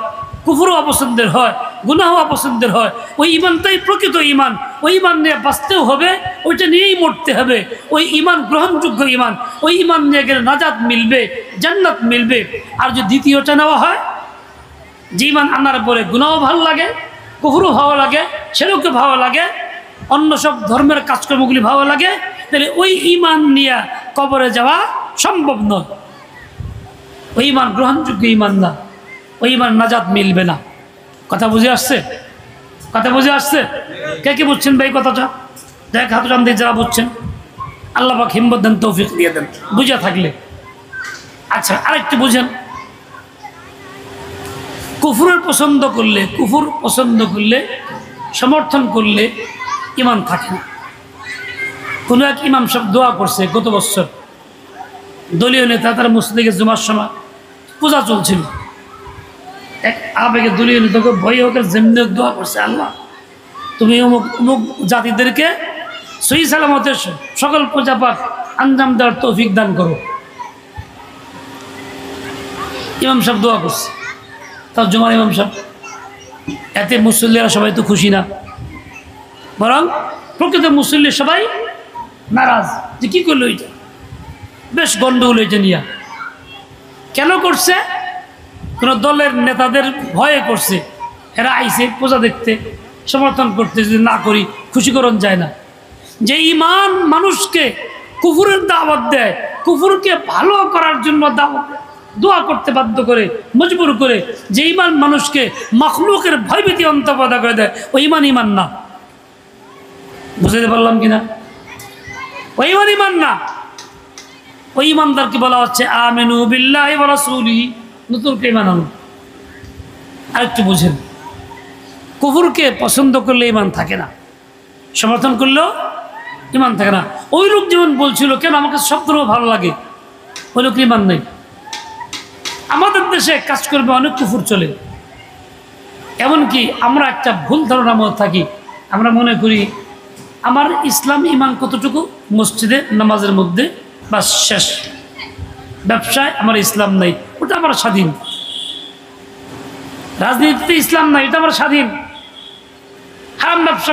Speaker 1: কুফরও অপছন্দের হয়, গুনাহও অপছন্দের হয়, ওই ইমানটাই প্রকৃত ইমান। ওই ইমান নিয়ে বাঁচতেও হবে, ওইটা নিয়েই মরতে হবে। ওই ইমান গ্রহণযোগ্য ইমান, ওই ইমান নিয়ে গেলে নাজাত মিলবে, জান্নাত মিলবে। আর যদি দ্বিতীয়টা নেওয়া হয়, যে ইমান আনার পরে গুনাহও ভালো লাগে, কুফরও ভালো লাগে, সেরকম ভালো লাগে, অন্য সব ধর্মের কাজকর্মগুলি ভালো লাগে, তাহলে ওই ইমান নিয়ে কবরে যাওয়া সম্ভব নয়। ওই ইমান গ্রহণযোগ্য ইমান না, ওই ইমান নাজাত মিলবে না। কথা বুঝে আসছে? কথা বুঝে আসছে? কে কে বুঝছেন ভাই কথাটা? দেখ হাত টান দিয়ে যারা বুঝছেন, আল্লাহ পাক হিম্মত দেন, তৌফিক দিয়ে দেন বুঝে থাকলে। আচ্ছা, আরেকটু বুঝেন, কুফরের পছন্দ করলে, কুফর পছন্দ করলে, সমর্থন করলে ইমান থাকে না। কোনো এক ইমাম সাহেব দোয়া করছে গত বছর, দলীয় নেতা, তার মুসলিমের জুমার সময় পূজা চলছিল, এক আবেগে দলীয় নেতাকে ভয় হোক যেমনি দোয়া করছে, আল্লাহ তুমি অমুক অমুক জাতিদেরকে সহি সালামতের সকল পূজা পাঠ আঞ্জাম দেওয়ার তৌফিক দান করো। ইমাম সাহেব দোয়া করছে, তার জুমার ইমাম সাহেব। এতে মুসল্লিরা সবাই তো খুশি না, বরং প্রকৃত মুসল্লি সবাই নারাজ যে কী করলো এটা, বেশ গন্ডগোল হয়েছে নিয়া। কেন করছে? কোনো দলের নেতাদের ভয়ে করছে। এরা আইসে পূজা দেখতে, সমর্থন করতে, যদি না করি খুশিকরণ যায় না। যে ইমান মানুষকে কুফুরের দাওয়াত দেয়, কুফুরকে ভালো করার জন্য দাওয়াত দোয়া করতে বাধ্য করে, মজবুর করে, যে ইমান মানুষকে মখলুকের ভয়ভীতি অন্তর্পদা করে দেয়, ওই ইমান ইমান না। বুঝতে পারলাম কিনা? ওই ইমান না, ওই ইমানদারকে বলা হচ্ছে আমিনু বিল্লাহি ওয়া রাসূলিহি, নতুন করে ইমান আনুন। আরেকটু বুঝেন, কুফরকে পছন্দ করলে ইমান থাকে না, সমর্থন করলেও ইমান থাকে না। ওই লোক যেমন বলছিল কেন আমাকে সব ধর্ম ভালো লাগে, ওই লোক ইমান নেই। আমাদের দেশে কাজ করবে অনেক কুফর চলে, এমনকি আমরা একটা ভুল ধারণার মধ্যে থাকি। আমরা মনে করি আমার ইসলাম ইমান কতটুকু, মসজিদে নামাজের মধ্যে বা শেষ, ব্যবসায় আমার ইসলাম নাই, ওটা আমার স্বাধীন। রাজনীতিতে ইসলাম নাই, এটা আমার স্বাধীন। হারাম ব্যবসা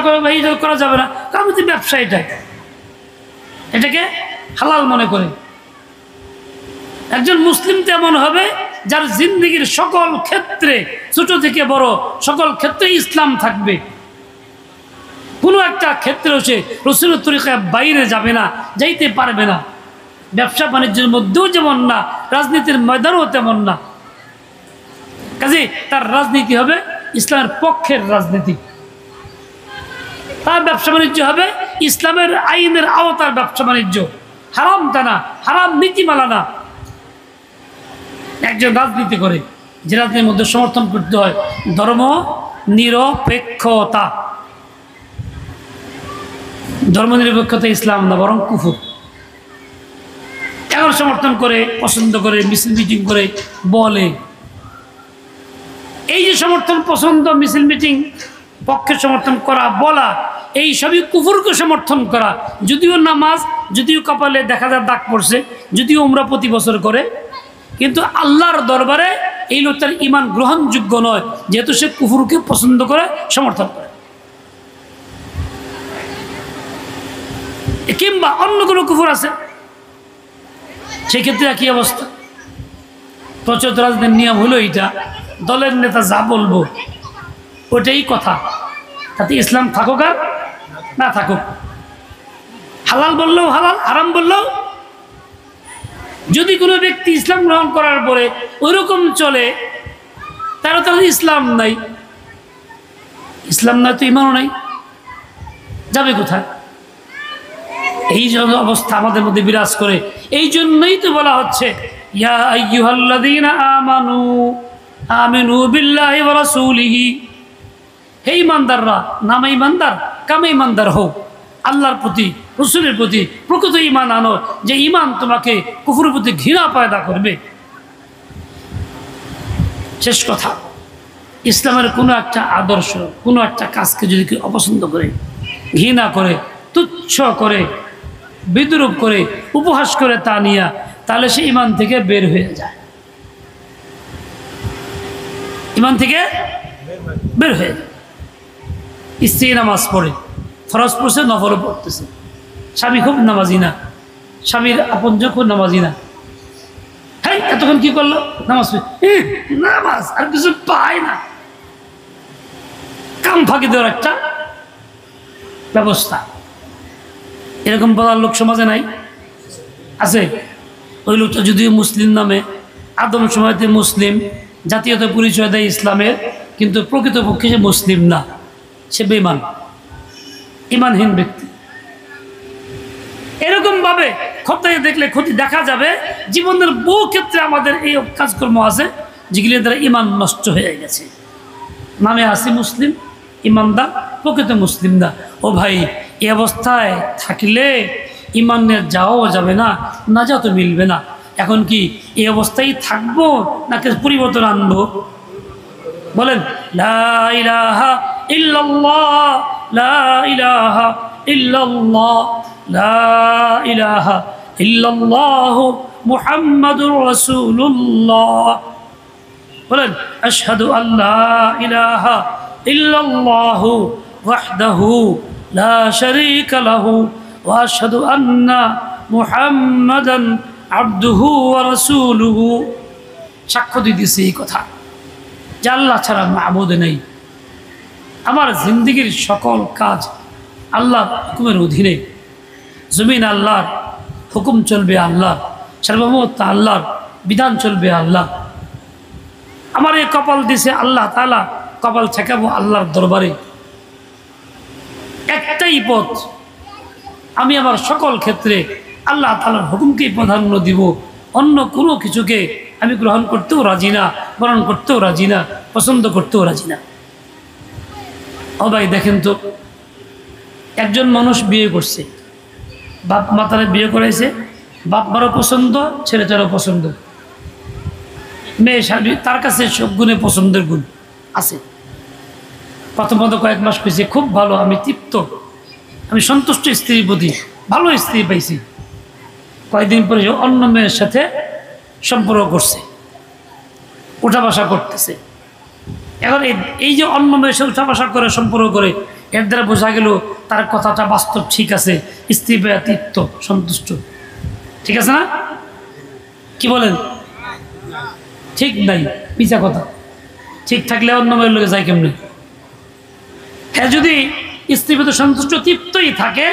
Speaker 1: করা যাবে না, কারণ ব্যবসা এটাকে হালাল মনে করে। একজন মুসলিম তেমন হবে যার জিন্দগির সকল ক্ষেত্রে, ছোট থেকে বড় সকল ক্ষেত্রে ইসলাম থাকবে। কোনো একটা ক্ষেত্রে সে রাসূলের তরিকায় বাইরে যাবে না, যাইতে পারবে না। ব্যবসা বাণিজ্যের মধ্যেও যেমন না, রাজনীতির ময়দানও তেমন না। কাজে তার রাজনীতি হবে ইসলামের পক্ষের রাজনীতি, তার ব্যবসা বাণিজ্য হবে ইসলামের আইনের আওতার ব্যবসা বাণিজ্য, হারাম তা না, হারাম নীতিমালা না। একজন রাজনীতি করে, যে রাজনীতির মধ্যে সমর্থন করতে হয় ধর্ম নিরপেক্ষতা। ধর্ম নিরপেক্ষতা ইসলাম না, বরং কুফর। এখন সমর্থন করে, পছন্দ করে, মিছিল মিটিং করে বলে। এই যে সমর্থন, পছন্দ, মিছিল মিটিং, পক্ষে সমর্থন করা, বলা, এই সবই কুফরকে সমর্থন করা। যদিও নামাজ, যদিও কপালে দেখা যায় দাগ পড়ছে, যদিও উমরা প্রতি বছর করে, কিন্তু আল্লাহর দরবারে এই লোকটার ইমান গ্রহণযোগ্য নয়, যেহেতু সে কুফরকে পছন্দ করে, সমর্থন করে। কিংবা অন্য কোনো কুফর আছে, সেক্ষেত্রে একই অবস্থা। প্রচলিত রাজনীতির নিয়ম হলো এইটা, দলের নেতা যা বলবো ওটাই কথা, তাতে ইসলাম থাকুক আর না থাকুক। হালাল বললেও হালাল, হারাম বললেও। যদি কোনো ব্যক্তি ইসলাম গ্রহণ করার পরে ওইরকম চলে, তার তাহলে ইসলাম নাই। ইসলাম নাই তো ইমানও নাই, যাবে কোথায়? এই জন্য অবস্থা আমাদের মধ্যে বিরাজ করে। এই জন্যই তো বলা হচ্ছে ইয়া আইয়ুহাল্লাযীনা আমানু আমিনু বিল্লাহি ওয়া রাসূলিহি, হে ঈমানদাররা, নামে ঈমানদার, কামে ঈমানদার হও, আল্লাহর প্রতি, রাসূলের প্রতি প্রকৃত ঈমান আনো, যে ঈমান তোমাকে কুফরের প্রতি ঘৃণা পয়দা করবে। শেষ কথা, ইসলামের কোনো একটা আদর্শ, কোনো একটা কাজকে যদি কেউ অপছন্দ করে, ঘৃণা করে, তুচ্ছ করে, বিদ্রুপ করে, উপহাস করে তা নিয়ে, তাহলে সে ঈমান থেকে বের হয়ে যায়, ঈমান থেকে বের হয়ে যায়। স্ত্রী নামাজ পড়ে, ফরজ পড়ছে, নফলও পড়তেছে, স্বামী খুব নামাজি না, স্বামীর আপনজন খুব নামাজি না, হ্যাঁ এতক্ষণ কি করলো, নামাজ নামাজ আর কিছু পায় না, কাম ফাঁকি দেওয়ার একটা ব্যবস্থা। এরকম বলার লোক সমাজে নাই, আছে? ওই লোকটা যদিও মুসলিম নামে, আদম সময়তে মুসলিম, জাতীয়তা পরিচয় দেয় ইসলামের, কিন্তু প্রকৃতপক্ষে সে মুসলিম না, সে বেঈমান, ঈমানহীন ব্যক্তি। এরকমভাবে খতায় দেখলে ক্ষতি দেখা যাবে। জীবনের বহু ক্ষেত্রে আমাদের এই কাজকর্ম আছে যেগুলি দ্বারা ঈমান নষ্ট হয়ে গেছে। নামে আসি মুসলিম, ঈমানদার, প্রকৃত মুসলিম না। ও ভাই, এই অবস্থায় থাকলে ঈমানের যাওয়াও যাবে না, নাজাতও মিলবে না। এখন কি এই অবস্থায় থাকবো নাকি পরিবর্তন আনবো? বলেন, লা ইলাহা ইল্লাল্লাহ, লা ইলাহা ইল্লাল্লাহ, লা ইলাহা ইল্লাল্লাহ মুহাম্মাদুর রাসূলুল্লাহ। বলেন, আশহাদু আল্লা ইলাহা ইল্লাল্লাহু ওয়াহদাহু লা শারীকা লাহু ওয়া আশহাদু আন্না মুহাম্মাদান আবদুহু ওয়া রাসূলুহু। সাক্ষ্য দিতেছি এই কথা যে আল্লাহ ছাড়া মাবুদ নেই, আমার জিন্দগির সকল কাজ আল্লাহর হুকুমের অধীনে, জমিন আল্লাহর, হুকুম চলবে আল্লাহ, সার্বভৌমত্ব আল্লাহর, বিধান চলবে আল্লাহ। আমার এই কপাল দিছে আল্লাহ তাআলা, কপাল ঠেকাবো আল্লাহর দরবারে। একটাই একটাই পথ, আমি আমার সকল ক্ষেত্রে আল্লাহ তাআলার হুকুমকেই প্রাধান্য দিব, অন্য কোনো কিছুকে আমি গ্রহণ করতেও রাজি না, বরণ করতেও রাজি না, পছন্দ করতেও রাজি না। ও ভাই দেখেন তো, একজন মানুষ বিয়ে করছে, বাপ মাতারে বিয়ে করাইছে, বাপ মারও পছন্দ, ছেলেটারও পছন্দ, মেয়ে স্বামী তার কাছে সব গুণে পছন্দের গুণ আছে। প্রথমত কয়েক মাস পেয়েছে, খুব ভালো, আমি তৃপ্ত, আমি সন্তুষ্ট স্ত্রীর প্রতি, ভালো স্ত্রী পাইছি। কয়েকদিন পরে অন্য মেয়ের সাথে সম্পর্ক করছে, উঠা বসা করতেছে। এখন এই যে অন্য মেয়ের সাথে উঠা বসা করে, সম্পর্ক করে, এর দ্বারা বোঝা গেল তার কথাটা বাস্তব ঠিক আছে, স্ত্রী পেয়ে তৃপ্ত, সন্তুষ্ট। ঠিক আছে না? কি বলেন? ঠিক নাই, মিছা কথা। ঠিক থাকলে অন্য মেয়ের লোকে যায় কেমনি? হ্যাঁ, যদি স্ত্রী পেতে সন্তুষ্ট তৃপ্তই থাকে,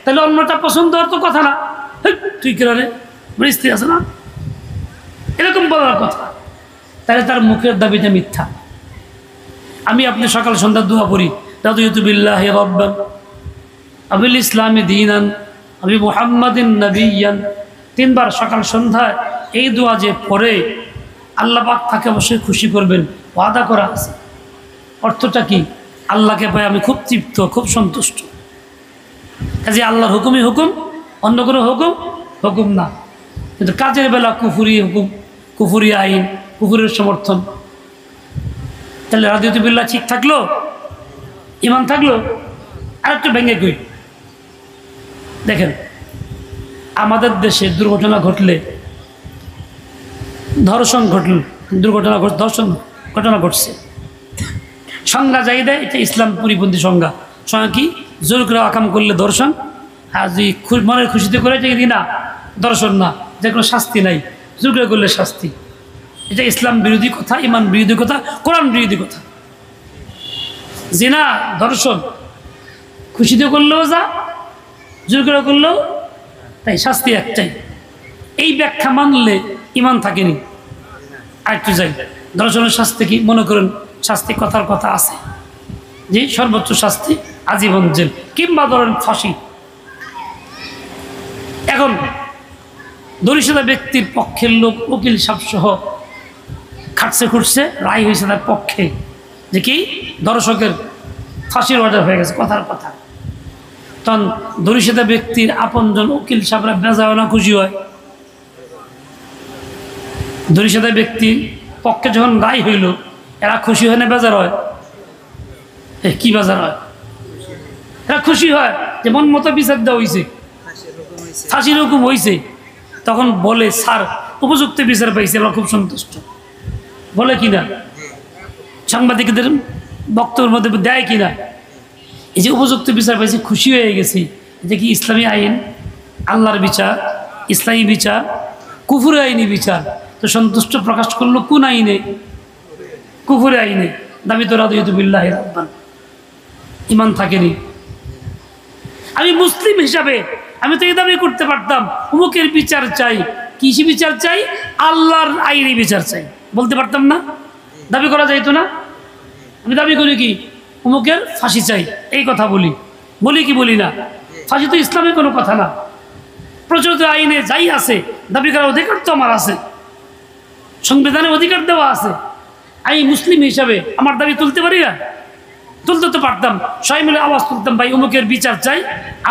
Speaker 1: তাহলে অন্যটা পছন্দ হওয়ার তো কথা না। তুই কিরে, আমার স্ত্রী আছে না, এরকম বলার কথা। তাহলে তার মুখের দাবিটা মিথ্যা। আমি আপনি সকাল সন্ধ্যা দোয়া পড়ি, রাদিয়াতু বিল্লাহি রাব্বান আবিল ইসলামি দীনান আবি মুহাম্মাদিন নাবিয়্যান, 3 বার সকাল সন্ধ্যায় এই দোয়া যে পড়ে, আল্লাহ পাক তাকে অবশ্যই খুশি করবেন, ওয়াদা করা আছে। অর্থটা কি? আল্লাহকে পাই আমি খুব তৃপ্ত, খুব সন্তুষ্ট। কাজে আল্লাহর হুকুমই হুকুম, অন্য কোনো হুকুম হুকুম না। কিন্তু কাজের বেলা কুফরি হুকুম, কুফরি আইন, কুফরের সমর্থন। তাহলে রাদিয়াতু বিল্লাহ ঠিক থাকলো, ইমান থাকলো। আর একটু ভেঙে কই দেখেন, আমাদের দেশে দুর্ঘটনা ঘটলে, ধর্ষণ ঘটল, ধর্ষণ ঘটনা ঘটছে, সংজ্ঞা যাই দেয়, এটা ইসলাম পরিপন্থী সংজ্ঞা। সংজ্ঞা কি? জোর করে আকাম করলে ধর্ষণ, আর যদি মনের খুশিতে করে যে না ধর্ষণ না, যে কোনো শাস্তি নাই, জোর করে করলে শাস্তি। এটা ইসলাম বিরোধী কথা, ইমান বিরোধী কথা, কোরআন বিরোধী কথা। জিনা, ধর্ষণ খুশিতে করলেও যা, জোর করে করলেও তাই, শাস্তি একটাই। এই ব্যাখ্যা মানলে ইমান থাকেনি। আরেকটু যাই, ধর্ষণের শাস্তি কি? মনে করেন শাস্তি কথার কথা আছে যে সর্বোচ্চ শাস্তি আজীবন জেল, কিংবা ধরেন ফাঁসি। এখন দরিদ্র ব্যক্তির পক্ষের লোক উকিল সাহেব সহ খাটছে খুঁটছে, রায় হয়েছে তার পক্ষে যে কি ধর্ষকের ফাঁসির অর্ডার হয়ে গেছে, কথার কথা। তখন দরিদ্র ব্যক্তির আপনজন উকিল সাহেবরা বেজায় না খুশি হয়? দরিদ্র ব্যক্তির পক্ষে যখন রায় হইল, এরা খুশি হয় না বেজার হয়? কি বেজার হয়? এরা খুশি হয় যে মন মতো বিচার দেওয়া হয়েছে, ফাঁসির হুকুম হয়েছে। তখন বলে, স্যার উপযুক্ত বিচার পাইছে, আমরা খুব সন্তুষ্ট। বলে কিনা? সাংবাদিকদের বক্তব্যের মধ্যে দেয় কিনা? এই যে উপযুক্ত বিচার পাইছে, খুশি হয়ে গেছি। এটা কি ইসলামী আইন, আল্লাহর বিচার, ইসলামী বিচার, কুফুরি আইনি বিচার? তো সন্তুষ্ট প্রকাশ করলো কোন আইনে? কুফুরি আইনে। দাবি তো রাদিয়াতু বিল্লাহি রাব্বান, ইমান থাকেনি। আমি মুসলিম হিসাবে আমি তো এই দাবি করতে পারতাম, অমুকের বিচার চাই। কিসি বিচার চাই? আল্লাহর আইনি বিচার চাই, বলতে পারতাম না? দাবি করা যাইতো না? আমি দাবি করি কি অমুকের ফাঁসি চাই, এই কথা বলি, বলি কি বলি না? ফাঁসি তো ইসলামের কোনো কথা না, প্রচলিত আইনে যাই আছে, দাবি করার অধিকার তো আমার আছে, সংবিধানে অধিকার দেওয়া আছে। আমি মুসলিম হিসাবে আমার দাবি তুলতে পারি না? তুলতে তো পারতাম, সবাই মিলে আওয়াজ তুলতাম, ভাই অমুকের বিচার চাই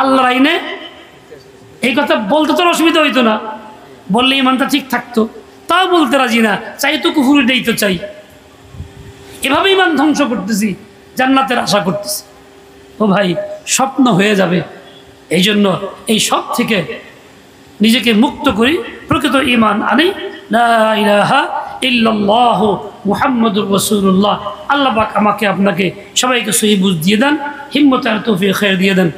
Speaker 1: আল্লাহর আইনে। এই কথা বলতে তো অসুবিধা হইতো না, বললে ইমানটা ঠিক থাকতো। তাও বলতে রাজি না, চাই তো কুফুরিটাই তো চাই। এভাবে ইমান ধ্বংস করতেছি, জান্নাতের আশা করতেছি। ও ভাই, স্বপ্ন হয়ে যাবে। এই জন্য এই সব থেকে নিজেকে মুক্ত করি, প্রকৃত ঈমান আনি, লা ইলাহা ইল্লাল্লাহ মুহাম্মাদুর রাসূলুল্লাহ। আল্লাহ পাক আমাকে আপনাকে সবাইকে সহি বুঝ দিয়ে দেন, হিম্মত আর তৌফিক খায়ের দিয়ে দেন।